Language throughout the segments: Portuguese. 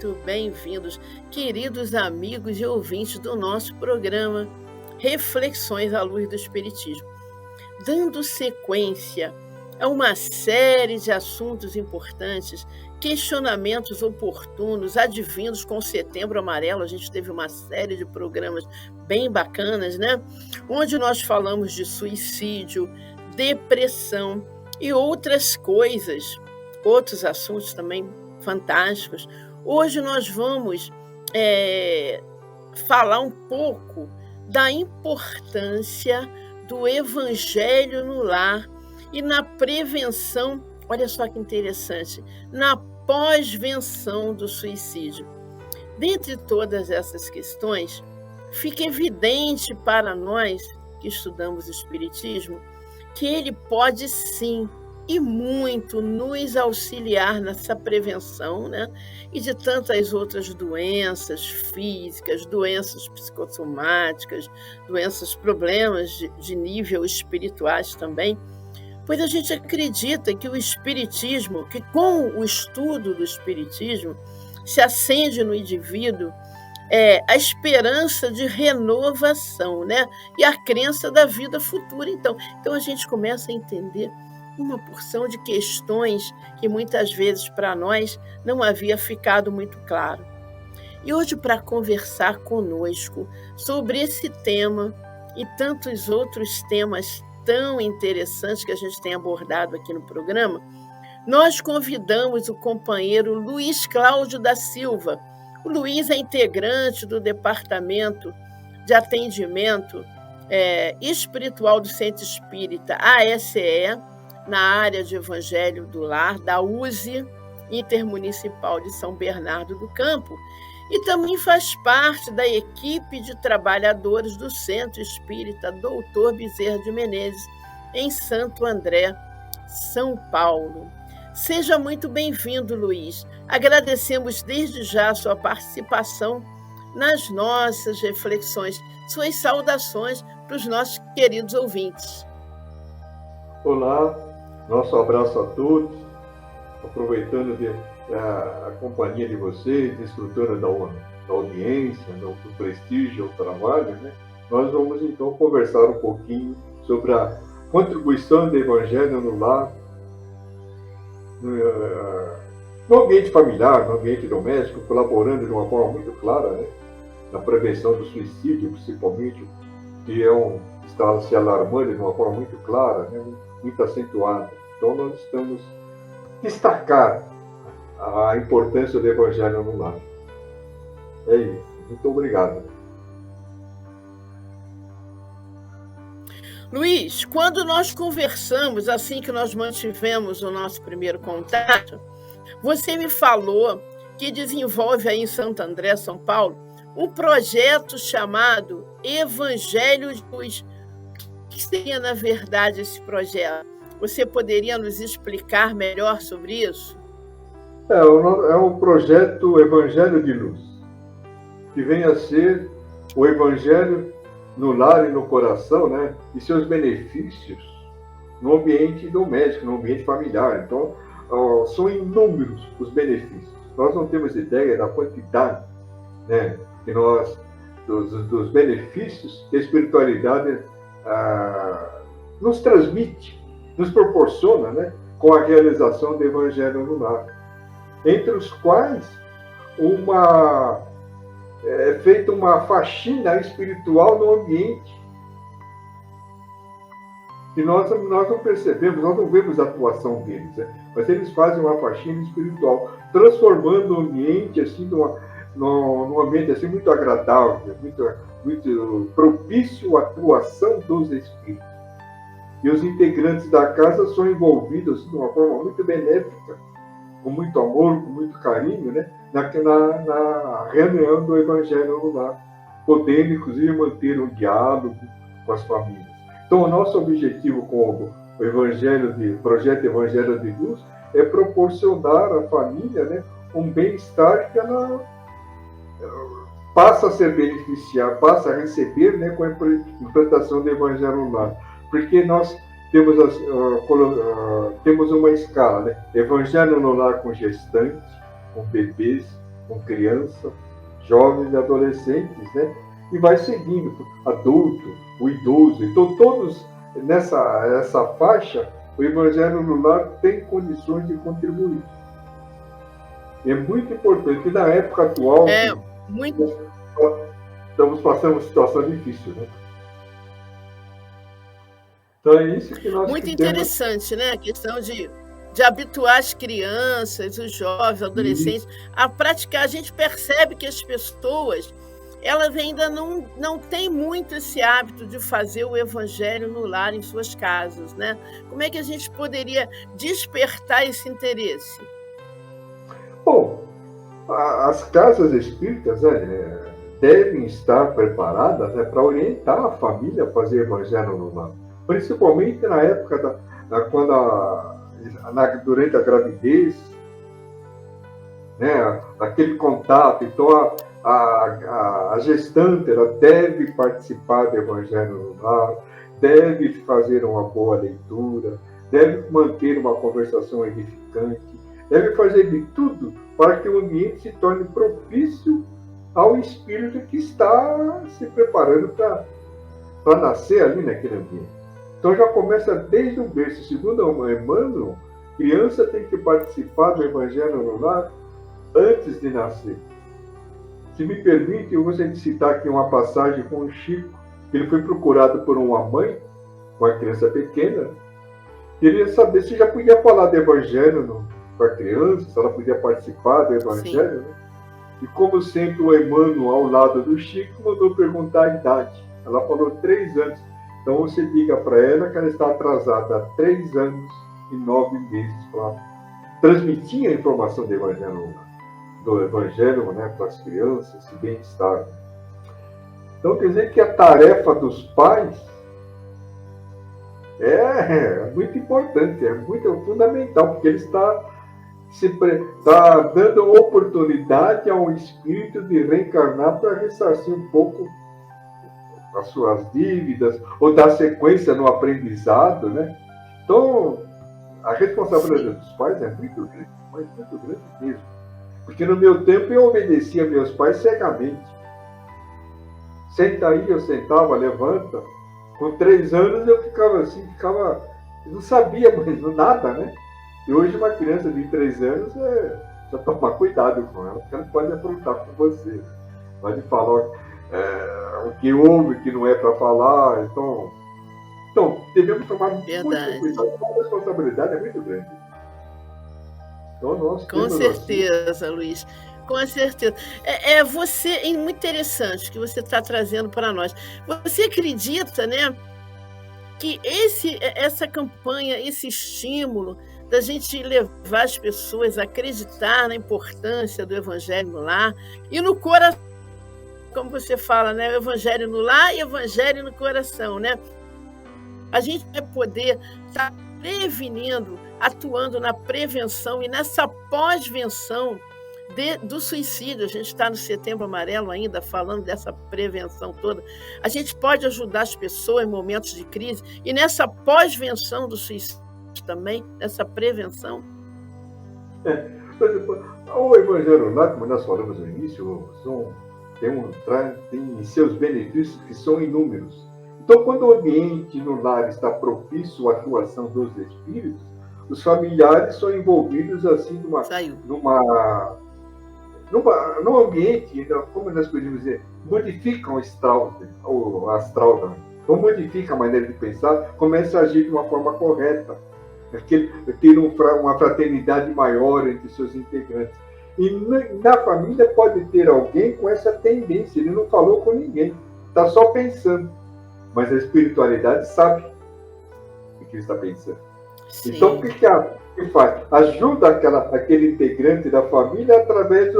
muito bem-vindos, queridos amigos e ouvintes do nosso programa Reflexões à Luz do Espiritismo. Dando sequência a uma série de assuntos importantes, questionamentos oportunos, advindos com o Setembro Amarelo, a gente teve uma série de programas bem bacanas, né? Onde nós falamos de suicídio, depressão e outras coisas, outros assuntos também fantásticos. Hoje nós vamos falar um pouco da importância do Evangelho no lar e na prevenção, olha só que interessante, na pós-venção do suicídio. Dentre todas essas questões, fica evidente para nós que estudamos o Espiritismo que ele pode sim e muito nos auxiliar nessa prevenção, né? E de tantas outras doenças físicas, doenças psicossomáticas, problemas de nível espirituais também, pois a gente acredita que o Espiritismo, que com o estudo do Espiritismo, se acende no indivíduo a esperança de renovação, né? E a crença da vida futura. Então a gente começa a entender uma porção de questões que muitas vezes para nós não havia ficado muito claro. E hoje, para conversar conosco sobre esse tema e tantos outros temas tão interessantes que a gente tem abordado aqui no programa, nós convidamos o companheiro Luiz Cláudio da Silva. O Luiz é integrante do Departamento de Atendimento Espiritual do Centro Espírita ASE, na área de Evangelho do Lar, da USE Intermunicipal de São Bernardo do Campo, e também faz parte da equipe de trabalhadores do Centro Espírita Doutor Bezerra de Menezes, em Santo André, São Paulo. Seja muito bem-vindo, Luiz. Agradecemos desde já a sua participação nas nossas reflexões, suas saudações para os nossos queridos ouvintes. Olá, nosso abraço a todos, aproveitando a companhia de vocês, desfrutando da audiência, do prestígio ao trabalho, né? Nós vamos então conversar um pouquinho sobre a contribuição do Evangelho no lar, no ambiente familiar, no ambiente doméstico, colaborando de uma forma muito clara, né? Na prevenção do suicídio, principalmente, que está se alarmando de uma forma muito clara, né? Muito acentuada. Então, nós estamos destacar a importância do Evangelho no lar. É isso. Muito obrigado. Luiz, quando nós conversamos, assim que nós mantivemos o nosso primeiro contato, você me falou que desenvolve aí em Santo André, São Paulo, um projeto chamado Evangelho de Luz. O que seria, na verdade, esse projeto? Você poderia nos explicar melhor sobre isso? É um projeto Evangelho de Luz, que vem a ser o Evangelho no lar e no coração, né? E seus benefícios no ambiente doméstico, no ambiente familiar. Então, são inúmeros os benefícios. Nós não temos ideia da quantidade, né, que dos benefícios que a espiritualidade nos transmite, nos proporciona, né, com a realização do Evangelho no lar. Entre os quais é feita uma faxina espiritual no ambiente. E nós não percebemos, nós não vemos a atuação deles, né? Mas eles fazem uma faxina espiritual, transformando o ambiente assim, num ambiente assim, muito agradável, muito propício à atuação dos espíritos. E os integrantes da casa são envolvidos de uma forma muito benéfica, com muito amor, com muito carinho, né? na reunião do Evangelho no lar, podendo, inclusive, manter um diálogo com as famílias. Então, o nosso objetivo com o projeto Evangelho de Luz é proporcionar à família, né, um bem-estar que ela passa a ser beneficiada, passa a receber, né, com a implantação do Evangelho no lar. Porque nós temos uma escala, né? Evangelho no lar com gestantes, com bebês, com crianças, jovens e adolescentes, né? E vai seguindo, adulto, o idoso. Então, todos nessa faixa, o Evangelho no Lar tem condições de contribuir. É muito importante. E na época atual, estamos passando uma situação difícil, né? Então é isso que nós muito interessante, né? A questão de habituar as crianças, os jovens, os adolescentes a praticar. A gente percebe que as pessoas, elas ainda não têm muito esse hábito de fazer o Evangelho no lar em suas casas, né? Como é que a gente poderia despertar esse interesse? Bom, as casas espíritas devem estar preparadas, né, para orientar a família a fazer Evangelho no lar. Principalmente na época durante a gravidez, né, aquele contato. Então, a gestante ela deve participar do Evangelho no lar, deve fazer uma boa leitura, deve manter uma conversação edificante, deve fazer de tudo para que o ambiente se torne propício ao espírito que está se preparando para nascer ali naquele ambiente. Então já começa desde o berço. Segundo Emmanuel, criança tem que participar do Evangelho no lar antes de nascer. Se me permite, eu gostaria de citar aqui uma passagem com o Chico. Ele foi procurado por uma mãe, uma criança pequena, queria saber se já podia falar do Evangelho com a criança, se ela podia participar do Evangelho. Né? E como sempre, o Emmanuel, ao lado do Chico, mandou perguntar a idade. Ela falou 3 anos. Então você diga para ela que ela está atrasada há 3 anos e 9 meses para transmitir a informação do Evangelho, né, para as crianças, esse bem-estar. Então quer dizer que a tarefa dos pais é muito importante, é muito fundamental, porque ele está dando oportunidade ao espírito de reencarnar para ressarcir um pouco as suas dívidas, ou dar sequência no aprendizado, né? Então, a responsabilidade dos pais é muito grande, mas muito grande mesmo. Porque no meu tempo eu obedecia meus pais cegamente. Senta aí, eu sentava, levanta. Com 3 anos eu ficava assim, não sabia mais nada, né? E hoje uma criança de 3 anos já tomar cuidado com ela, porque ela pode aprontar com você. Pode falar o que houve, o que não é para falar. Então, devemos tomar muito cuidado. A responsabilidade é muito grande. Então, com certeza, Luiz. Com certeza. É muito interessante o que você está trazendo para nós. Você acredita, né, que essa campanha, esse estímulo da gente levar as pessoas a acreditar na importância do Evangelho no lar e no coração, como você fala, né, o Evangelho no lar e o Evangelho no coração, né? A gente vai poder estar prevenindo, atuando na prevenção e nessa pós-venção do suicídio. A gente está no Setembro Amarelo ainda, falando dessa prevenção toda. A gente pode ajudar as pessoas em momentos de crise e nessa pós-venção do suicídio também, nessa prevenção. O Evangelho lá, como nós falamos no início, tem seus benefícios que são inúmeros. Então, quando o ambiente no lar está propício à atuação dos espíritos, os familiares são envolvidos assim num ambiente, como nós podemos dizer, modificam o astral, então modifica a maneira de pensar, começa a agir de uma forma correta, ter uma fraternidade maior entre seus integrantes. E na família pode ter alguém com essa tendência, ele não falou com ninguém, está só pensando, mas a espiritualidade sabe o que ele está pensando. Sim. Então, o que faz? Ajuda aquele integrante da família através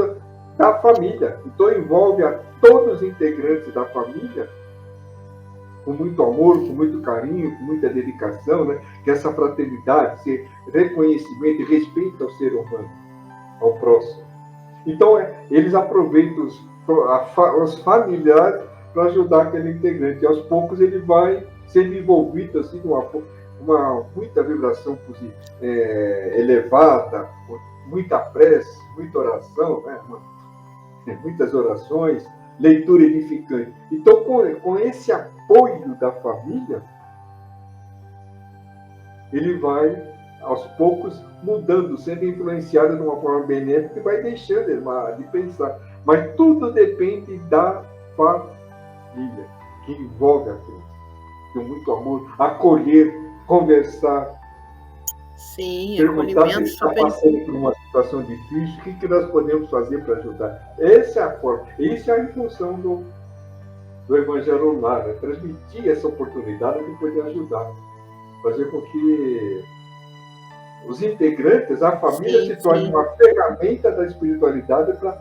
da família. Então, envolve a todos os integrantes da família com muito amor, com muito carinho, com muita dedicação, né? Que essa fraternidade, esse reconhecimento e respeito ao ser humano, ao próximo. Então, eles aproveitam os familiares para ajudar aquele integrante. E aos poucos ele vai sendo envolvido assim, uma muita vibração elevada, muita prece, muita oração, né? muitas orações, leitura edificante. Então, com esse apoio da família, ele vai, aos poucos, mudando, sendo influenciado de uma forma benéfica e vai deixando de pensar. Mas tudo depende da família, que envolve a criança. Com muito amor, acolher, conversar, Sim, perguntar se acolhimento ele está super. passando por uma situação difícil, o que nós podemos fazer para ajudar. Essa é a forma, isso é a função do Evangelho Lar, né? Transmitir essa oportunidade de poder ajudar, fazer com que os integrantes, a família, Sim, se torne sim. uma ferramenta da espiritualidade para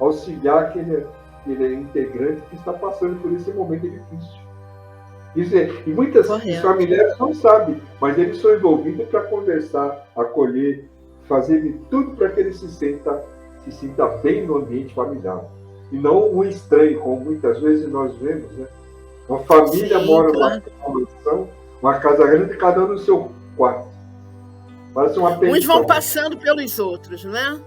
auxiliar aquele integrante que está passando por esse momento difícil. E muitos familiares não sabem, mas eles são envolvidos para conversar, acolher, fazer de tudo para que ele se sinta bem no ambiente familiar. E não um estranho, como muitas vezes nós vemos, né? Uma família mora numa mansão, uma casa grande, cada um no seu quarto. Parece uma pensão. Uns vão passando pelos outros, né?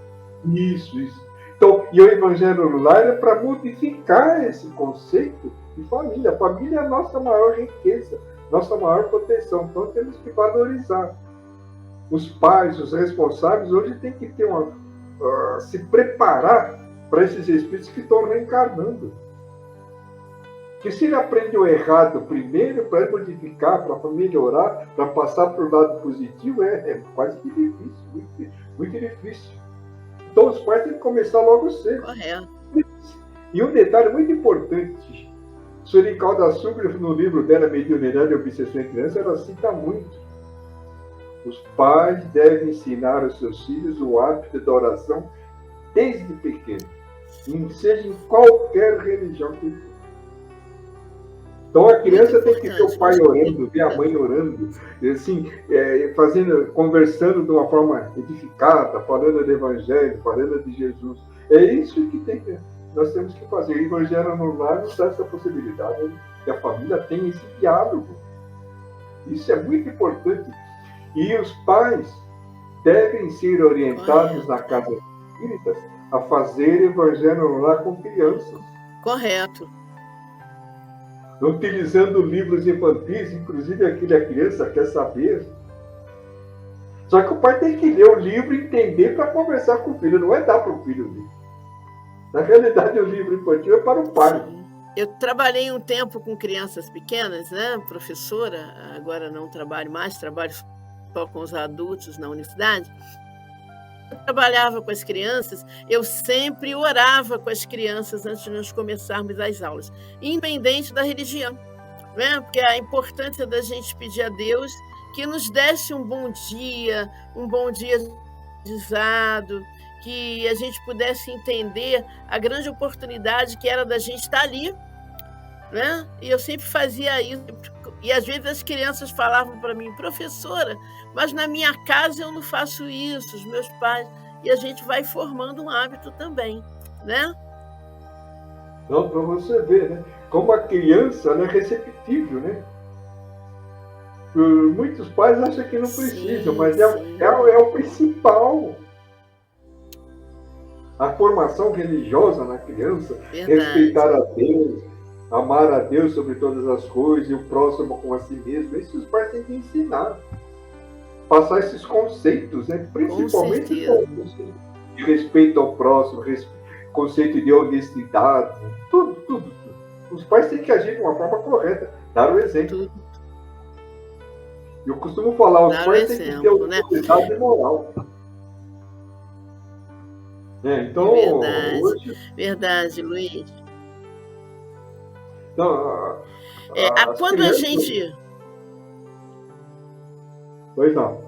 Isso. Então, e o Evangelho no Lar é para modificar esse conceito de família. A família é a nossa maior riqueza, nossa maior proteção. Então, temos que valorizar. Os pais, os responsáveis, hoje tem que ter se preparar para esses espíritos que estão reencarnando. Que se ele aprende o errado primeiro, para modificar, para melhorar, para passar para o lado positivo, é quase que difícil, muito, muito difícil. Então, os pais têm que começar logo cedo. Correto. E um detalhe muito importante, Sueli Caldas-Sucre, no livro dela, Mediunidade e Obsessão em Criança, ela cita muito. Os pais devem ensinar aos seus filhos o hábito da oração desde pequeno, seja em qualquer religião que for. Então, a criança tem que ver o pai orando, ver a mãe orando, assim, conversando de uma forma edificada, falando do Evangelho, falando de Jesus. É isso que nós temos que fazer. O Evangelho no Lar nos dá essa possibilidade, né? Que a família tenha esse diálogo. Isso é muito importante. E os pais devem ser orientados na casa espírita a fazer Evangelho no Lar com crianças. Correto. Utilizando livros infantis, inclusive aquele a criança quer saber. Só que o pai tem que ler o livro e entender para conversar com o filho, não é dar para o filho ler. Na realidade, o livro infantil é para o pai. Sim. Eu trabalhei um tempo com crianças pequenas, né? Professora, agora não trabalho mais, trabalho só com os adultos na universidade. Eu trabalhava com as crianças, eu sempre orava com as crianças antes de nós começarmos as aulas, independente da religião, né? Porque a importância da gente pedir a Deus que nos desse um bom dia aprendizado, que a gente pudesse entender a grande oportunidade que era da gente estar ali, né? E eu sempre fazia isso. E às vezes as crianças falavam para mim, professora, mas na minha casa eu não faço isso, os meus pais. E a gente vai formando um hábito também, né? Não, para você ver, né? Como a criança ela é receptível, né? Muitos pais acham que não precisam, mas é o principal. A formação religiosa na criança, Verdade. Respeitar a Deus, amar a Deus sobre todas as coisas e o próximo como a si mesmo. Isso os pais têm que ensinar. Passar esses conceitos, né? Principalmente de respeito ao próximo, conceito de honestidade, tudo. Os pais têm que agir de uma forma correta, dar o exemplo. Eu costumo falar, os pais têm que ter autoridade moral. Então, verdade, Luiz. Então, quando a gente... Pois não.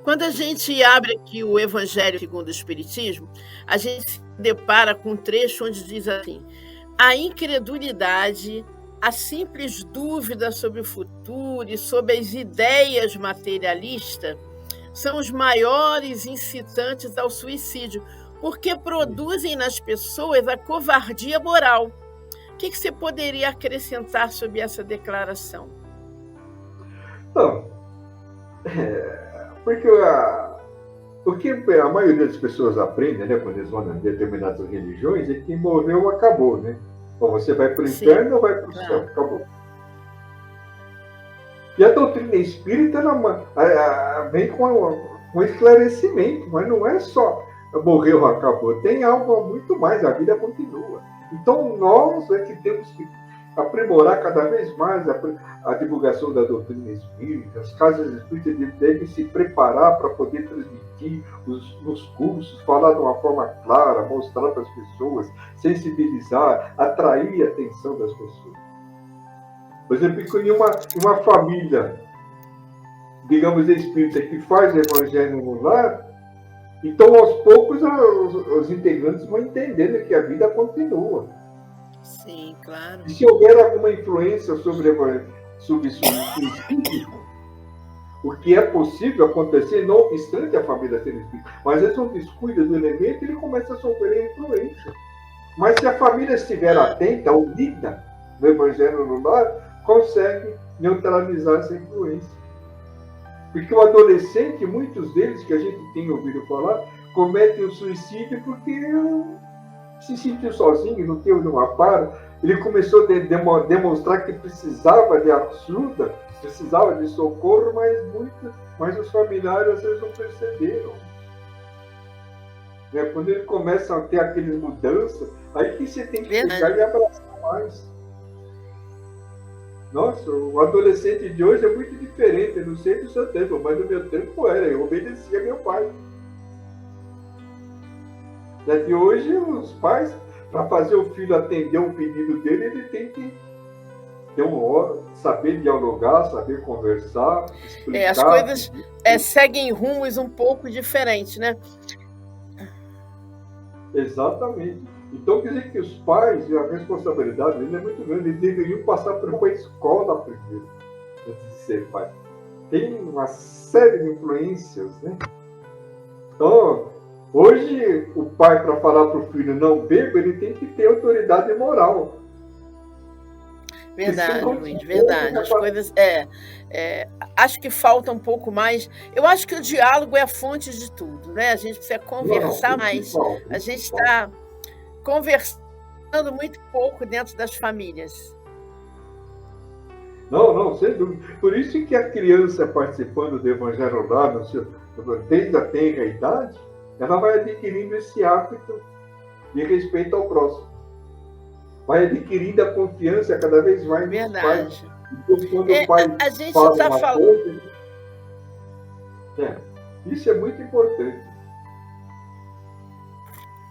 Quando a gente abre aqui o Evangelho segundo o Espiritismo, a gente se depara com um trecho onde diz assim: a incredulidade, a simples dúvida sobre o futuro e sobre as ideias materialistas são os maiores incitantes ao suicídio, porque produzem nas pessoas a covardia moral. O que você poderia acrescentar sobre essa declaração? Não. Porque O que a maioria das pessoas aprende, né, quando eles vão em determinadas religiões, é que morreu, acabou, né? Ou você vai para o Sim, inferno ou vai para o céu, claro. acabou. E a doutrina espírita vem com um esclarecimento, mas não é só morreu, acabou. Tem algo muito mais, a vida continua. Então, nós é que temos que aprimorar cada vez mais a divulgação da doutrina espírita. As casas espíritas devem se preparar para poder transmitir nos cursos, falar de uma forma clara, mostrar para as pessoas, sensibilizar, atrair a atenção das pessoas. Por exemplo, em uma família, digamos, espírita que faz evangelho no lar, então, aos poucos, os integrantes vão entendendo que a vida continua. Sim, claro. E se houver alguma influência sobre suicídio, o que é possível acontecer, não obstante a família ser espírita, mas às vezes um descuido do elemento, ele começa a sofrer a influência. Mas se a família estiver atenta, unida no evangelho no lar, consegue neutralizar essa influência. Porque o adolescente, muitos deles que a gente tem ouvido falar, cometem o suicídio porque se sentiu sozinho, não teve um amparo. Ele começou a demonstrar que precisava de ajuda, precisava de socorro, mas os familiares às vezes não perceberam. Quando ele começa a ter aquelas mudanças, aí que você tem que chegar e abraçar mais. Nossa, o adolescente de hoje é muito diferente. Eu não sei do seu tempo, mas no meu tempo era. Eu obedecia meu pai. De hoje, os pais, para fazer o filho atender um pedido dele, ele tem que ter saber dialogar, saber conversar, explicar. As coisas seguem rumos um pouco diferentes, né? Exatamente. Então, quer dizer que os pais, a responsabilidade deles é muito grande. Eles deveriam passar por uma escola primeiro, antes de ser pai. Tem uma série de influências, né? Então, hoje, o pai, para falar para o filho não beba, ele tem que ter autoridade moral. Verdade, Luiz, verdade. As coisas. Acho que falta um pouco mais. Eu acho que o diálogo é a fonte de tudo, né? A gente precisa conversar mais. A gente está conversando muito pouco dentro das famílias. Não, sem dúvida. Por isso que a criança participando do Evangelho lá, desde a tenra idade, ela vai adquirindo esse hábito de respeito ao próximo. Vai adquirindo a confiança cada vez mais nos pais. Então, quando o pai a gente fala está uma falando. Coisa, isso é muito importante.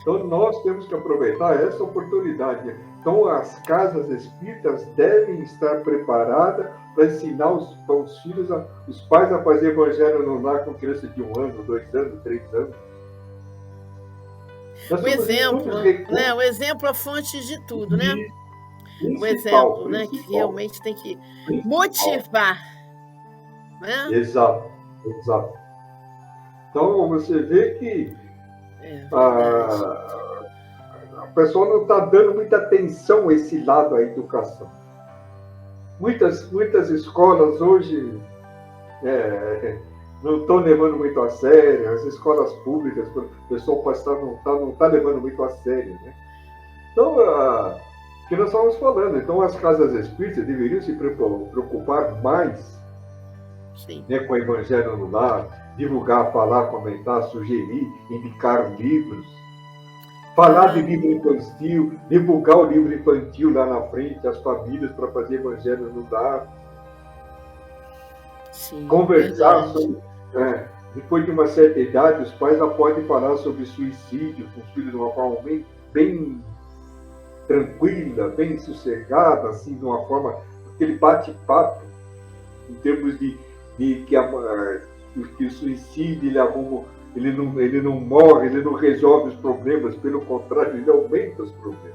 Então, nós temos que aproveitar essa oportunidade. Então, as casas espíritas devem estar preparadas para ensinar os filhos, os pais a fazer evangelho no lar com criança de 1 ano, 2 anos, 3 anos. O exemplo, né? O exemplo é a fonte de tudo, né? O exemplo, né? Que realmente tem que motivar. Né? Exato. Então, você vê que a pessoa não está dando muita atenção a esse lado da educação. Muitas escolas hoje não estão levando muito a sério, as escolas públicas, o pessoal não está levando muito a sério. Né? Então, o que nós estávamos falando, então as casas espíritas deveriam se preocupar mais, né, com o evangelho no lar, divulgar, falar, comentar, sugerir, indicar livros, falar de livro infantil, divulgar o livro infantil lá na frente, as famílias para fazer evangelho no lar. Sim, conversar sobre. Depois de uma certa idade, os pais já podem falar sobre suicídio com os filhos de uma forma bem tranquila, bem sossegada, assim, de uma forma, aquele bate-papo, em termos de que o suicídio ele não morre, ele não resolve os problemas, pelo contrário, ele aumenta os problemas.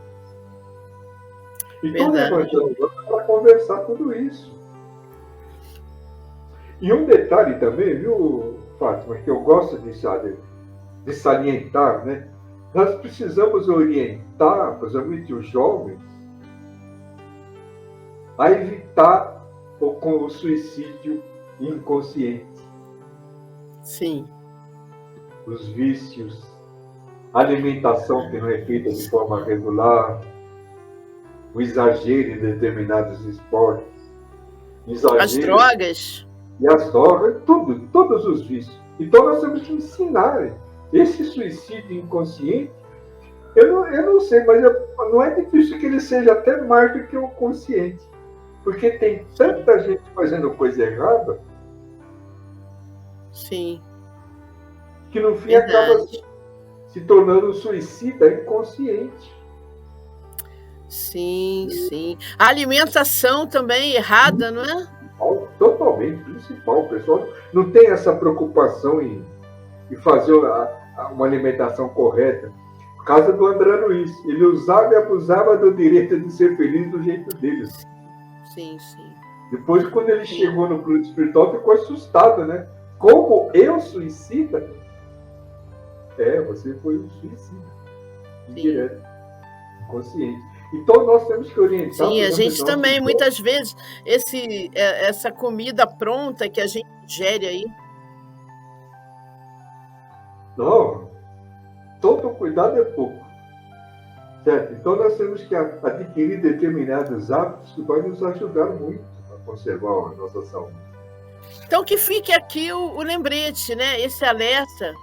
Então, o evangelho é para conversar tudo isso. E um detalhe também, viu, Fátima, que eu gosto de salientar, né? Nós precisamos orientar, principalmente os jovens, a evitar o suicídio inconsciente. Sim. os vícios, a alimentação que não é feita de forma regular, o exagero em determinados esportes, As drogas. E as drogas, tudo, todos os vícios. Então nós temos que ensinar esse suicídio inconsciente. Eu não sei, mas não é difícil que ele seja até mais do que o consciente. Porque tem tanta gente fazendo coisa errada. Sim. Que no fim acaba se tornando um suicida inconsciente. Sim, sim. A alimentação também errada, não é? Totalmente, principal. O pessoal não tem essa preocupação em fazer uma alimentação correta. Por causa do André Luiz, ele usava e abusava do direito de ser feliz do jeito dele. Sim, sim. Depois, quando ele chegou no plano espiritual, ficou assustado, né? Como eu suicida? Você foi um suicida. Indireto. Inconsciente. Então, nós temos que orientar... Sim, a gente também, muitas vezes, essa comida pronta que a gente ingere aí... Não, todo cuidado é pouco. Certo? Então, nós temos que adquirir determinados hábitos que vão nos ajudar muito a conservar a nossa saúde. Então, que fique aqui o lembrete, né? Esse alerta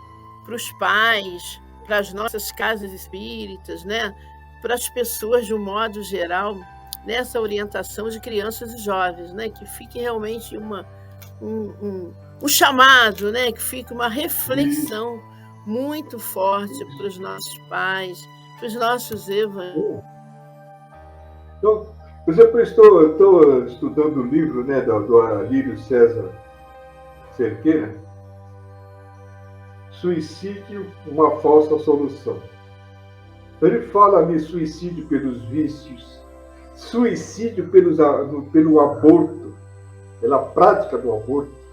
para os pais, para as nossas casas espíritas, né? Para as pessoas de um modo geral, nessa orientação de crianças e jovens, né? Que fique realmente um chamado, né? Que fique uma reflexão muito forte para os nossos pais, para os nossos evangélicos. Então, por exemplo, eu estou estudando o livro, né, do Alírio César Cerqueira, Suicídio, uma falsa solução. Ele fala ali suicídio pelos vícios, suicídio pelo aborto, pela prática do aborto.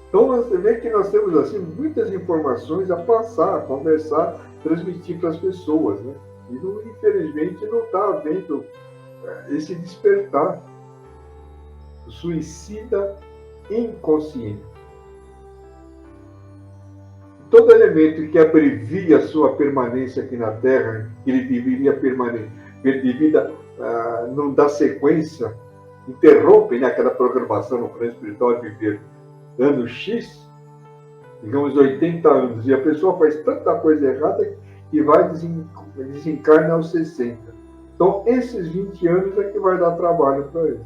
Então você vê que nós temos assim muitas informações a passar, a conversar, transmitir para as pessoas, né? E infelizmente não está havendo esse despertar. O suicida inconsciente. Todo elemento que abrevia a sua permanência aqui na Terra, que ele deveria permanecer, devido a não dar sequência, interrompe, né, aquela programação no plano espiritual de viver ano X, digamos 80 anos, e a pessoa faz tanta coisa errada que vai desencarnar aos 60. Então, esses 20 anos é que vai dar trabalho para ele.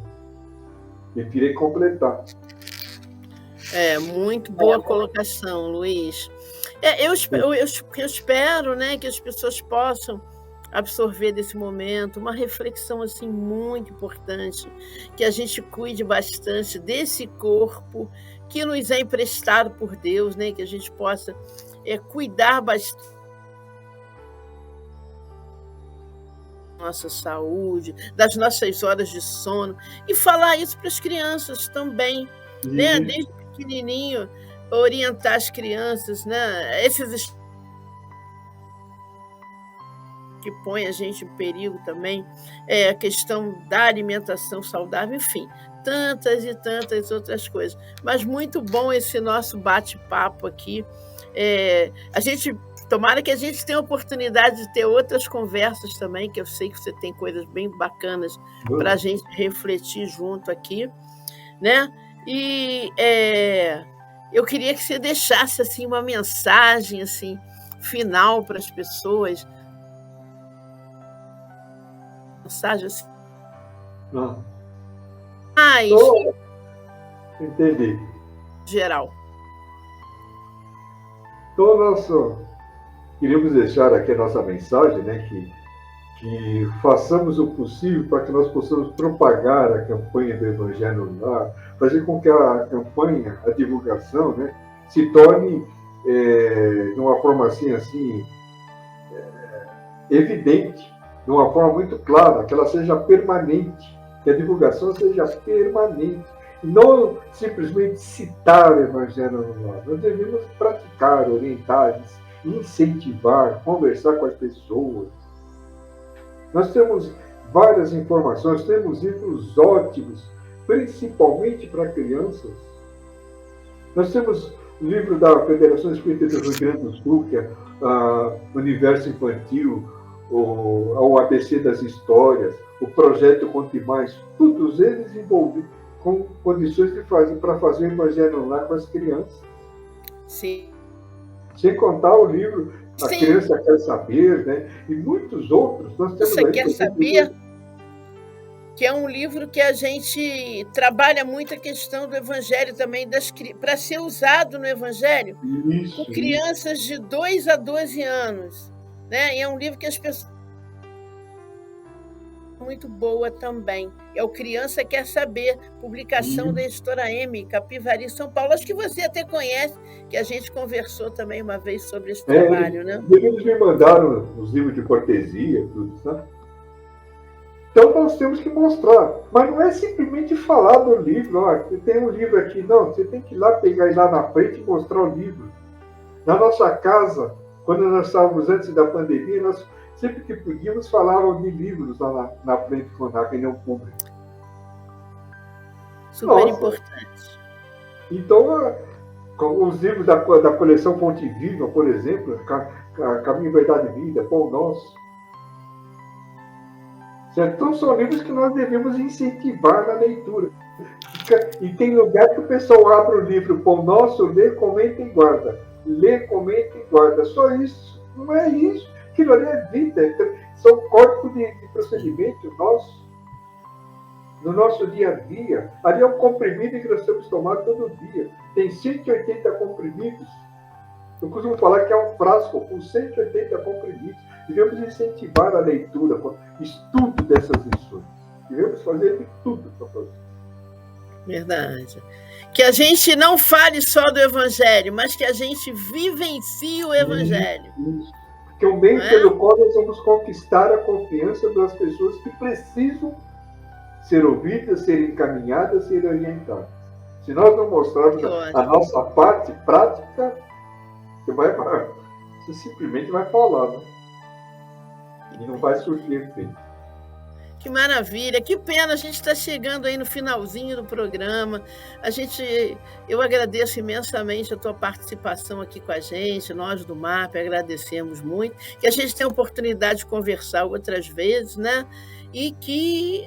Eu queria completar. Muito boa colocação, Luiz. Eu espero, né, que as pessoas possam absorver desse momento uma reflexão assim muito importante, que a gente cuide bastante desse corpo que nos é emprestado por Deus, né, que a gente possa cuidar bastante da nossa saúde, das nossas horas de sono, e falar isso para as crianças também, né, desde pequenininho, orientar as crianças, né? Esses que põem a gente em perigo também, a questão da alimentação saudável, enfim, tantas e tantas outras coisas. Mas muito bom esse nosso bate-papo aqui. Tomara que a gente tenha a oportunidade de ter outras conversas também, que eu sei que você tem coisas bem bacanas para a gente refletir junto aqui, né? E eu queria que você deixasse assim uma mensagem assim final para as pessoas. Mensagem assim. Entendi. Geral. Então, queríamos deixar aqui a nossa mensagem, né, que façamos o possível para que nós possamos propagar a campanha do Evangelho no Lar, fazer com que a campanha, a divulgação, né, se torne de uma forma assim evidente, de uma forma muito clara, que ela seja permanente, que a divulgação seja permanente, e não simplesmente citar o Evangelho no Lar. Nós devemos praticar, orientar, incentivar, conversar com as pessoas. Nós temos várias informações, temos livros ótimos, principalmente para crianças. Nós temos livro da Federação Espírita do Rio Grande do Sul, que é Universo Infantil, o ABC das Histórias, o Projeto Conte Mais, todos eles envolvidos com condições para fazer o Evangelho lá com as crianças. Sim. Sem contar o livro A Sim. Criança Quer Saber, né? E muitos outros. Nós temos Você aí, quer saber? Que é um livro que a gente trabalha muito a questão do Evangelho também, para ser usado no Evangelho com crianças de 2 a 12 anos. Né? E é um livro que as pessoas... muito boa também. É o Criança Quer Saber, publicação da editora M, Capivari, São Paulo. Acho que você até conhece, que a gente conversou também uma vez sobre esse trabalho, né? Eles me mandaram os livros de cortesia, tudo, sabe? Então nós temos que mostrar. Mas não é simplesmente falar do livro, ó, tem um livro aqui. Não, você tem que ir lá, pegar ele lá na frente e mostrar o livro. Na nossa casa, quando nós estávamos antes da pandemia, nós sempre que podíamos falávamos de livros lá na frente, na reunião pública. Super importante. Então, os livros da coleção Fonte Viva, por exemplo, Caminho, Verdade e Vida, Pão Nosso. Então, são livros que nós devemos incentivar na leitura. E tem lugar que o pessoal abre o livro Pão Nosso, lê, comenta e guarda. Lê, comenta e guarda. Só isso. Não é isso. Aquilo ali é vida. São códigos de procedimento nosso. No nosso dia a dia. Ali é um comprimido que nós temos que tomar todo dia. Tem 180 comprimidos. Eu costumo falar que é um frasco com 180 comprimidos. Devemos incentivar a leitura, o estudo dessas lições. Devemos fazer de tudo para fazer. Verdade. Que a gente não fale só do Evangelho, mas que a gente vivencie o Evangelho. Isso. Porque o meio pelo qual nós vamos conquistar a confiança das pessoas que precisam ser ouvidas, ser encaminhadas, ser orientadas. Se nós não mostrarmos a nossa parte prática, você simplesmente vai falar, né? E não vai surgir efeito. Que maravilha, que pena, a gente está chegando aí no finalzinho do programa. Eu agradeço imensamente a tua participação aqui com a gente, nós do MAP agradecemos muito, que a gente tenha a oportunidade de conversar outras vezes, né? E que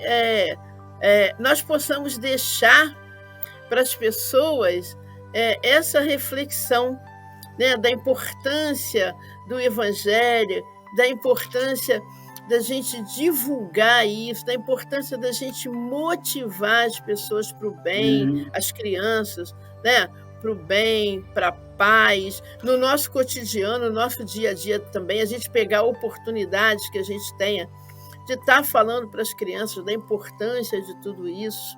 nós possamos deixar para as pessoas essa reflexão, né, da importância do Evangelho, da importância da gente divulgar isso, da importância da gente motivar as pessoas para o bem, as crianças, né? Para o bem, para a paz, no nosso cotidiano, no nosso dia a dia também, a gente pegar oportunidades que a gente tenha de estar falando para as crianças da importância de tudo isso,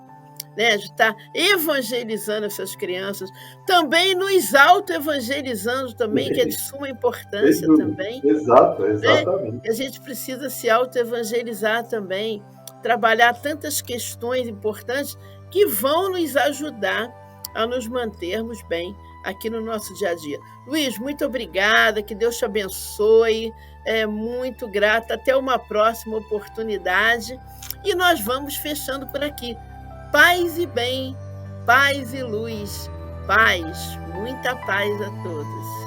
né, de estar evangelizando essas crianças, também nos auto-evangelizando também, que é de suma importância também. Exato, exatamente. Né? A gente precisa se auto-evangelizar também, trabalhar tantas questões importantes que vão nos ajudar a nos mantermos bem aqui no nosso dia a dia. Luiz, muito obrigada, que Deus te abençoe, muito grata, até uma próxima oportunidade, e nós vamos fechando por aqui. Paz e bem, paz e luz, paz, muita paz a todos.